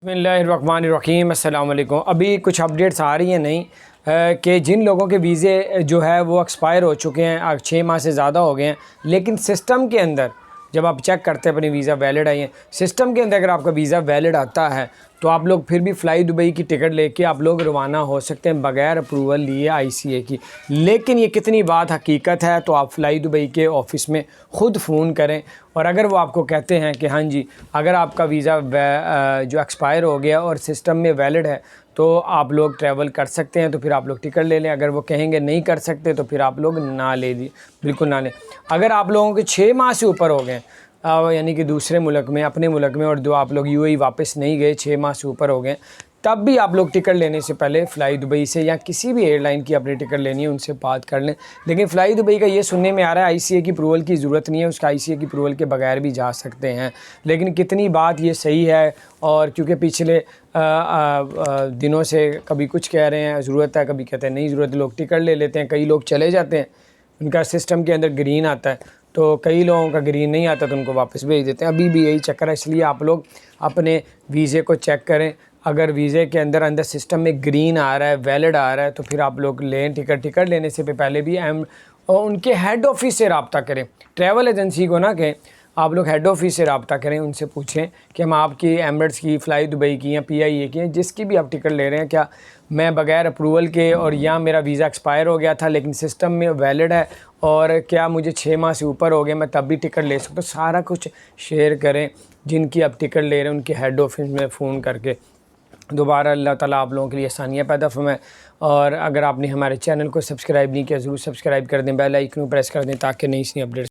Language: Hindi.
बिस्मिल्लाहिर्रहमानिर्रहीम अस्सलाम वालेकुम। अभी कुछ अपडेट्स आ रही हैं नहीं कि जिन लोगों के वीज़े जो है वो एक्सपायर हो चुके हैं, 6 माह से ज़्यादा हो गए हैं, लेकिन सिस्टम के अंदर जब आप चेक करते हैं अपनी वीज़ा वैलिड आई है, सिस्टम के अंदर अगर आपका वीज़ा वैलिड आता है तो आप लोग फिर भी फ़्लाई दुबई की टिकट लेके आप लोग रवाना हो सकते हैं बग़ैर अप्रूवल लिए ICA की। लेकिन ये कितनी बात हकीकत है, तो आप फ़्लाई दुबई के ऑफ़िस में ख़ुद फ़ोन करें और अगर वो आपको कहते हैं कि हाँ जी, अगर आपका वीज़ा जो एक्सपायर हो गया और सिस्टम में वैलिड है तो आप लोग ट्रैवल कर सकते हैं, तो फिर आप लोग टिकट ले लें। अगर वो कहेंगे नहीं कर सकते तो फिर आप लोग ना ले ली, बिल्कुल ना लें। अगर आप लोगों के 6 माह से ऊपर हो गए यानी कि दूसरे मुल्क में, अपने मुल्क में, और जो आप लोग UAE वापस नहीं गए, 6 माह से ऊपर हो गए, तब भी आप लोग टिकट लेने से पहले फ़्लाई दुबई से या किसी भी एयरलाइन की अपनी टिकट लेनी है उनसे बात कर लें। लेकिन फ़्लाई दुबई का ये सुनने में आ रहा है ICA की अप्रूवल की ज़रूरत नहीं है, उसका ICA की अप्रूवल के बगैर भी जा सकते हैं। लेकिन कितनी बात ये सही है, और क्योंकि पिछले दिनों से कभी कुछ कह रहे हैं ज़रूरत है, कभी कहते हैं नहीं ज़रूरत, लोग टिकट ले लेते हैं। कई लोग चले जाते हैं, उनका सिस्टम के अंदर ग्रीन आता है, तो कई लोगों का ग्रीन नहीं आता तो उनको वापस भेज देते हैं। अभी भी यही चक्कर है, इसलिए आप लोग अपने वीज़े को चेक करें। अगर वीज़े के अंदर सिस्टम में ग्रीन आ रहा है, वैलिड आ रहा है, तो फिर आप लोग लें टिकट। टिकट लेने से पहले भी और उनके हेड ऑफ़िस से रब्ता करें, ट्रैवल एजेंसी को ना कहें, आप लोग हेड ऑफ़िस से रब्ता करें, उनसे पूछें कि हम आपकी एमिरेट्स की, फ़्लाई दुबई की या PIA की हैं, जिसकी भी आप टिकट ले रहे हैं, क्या मैं बग़ैर अप्रूवल के और या मेरा वीज़ा एक्सपायर हो गया था लेकिन सिस्टम में वैलिड है, और क्या मुझे 6 माह से ऊपर हो गए, मैं तब भी टिकट ले सकता हूँ। सारा कुछ शेयर करें, जिनकी आप टिकट ले रहे हैं उनके हेड ऑफ़िस में फ़ोन करके। दोबारा अल्लाह ताला आप लोगों के लिए आसानियाँ पैदा फरमाए। और अगर आपने हमारे चैनल को सब्सक्राइब नहीं किया, ज़रूर सब्सक्राइब कर दें, बेल आइकन प्रेस कर दें ताकि नई अपडेट्स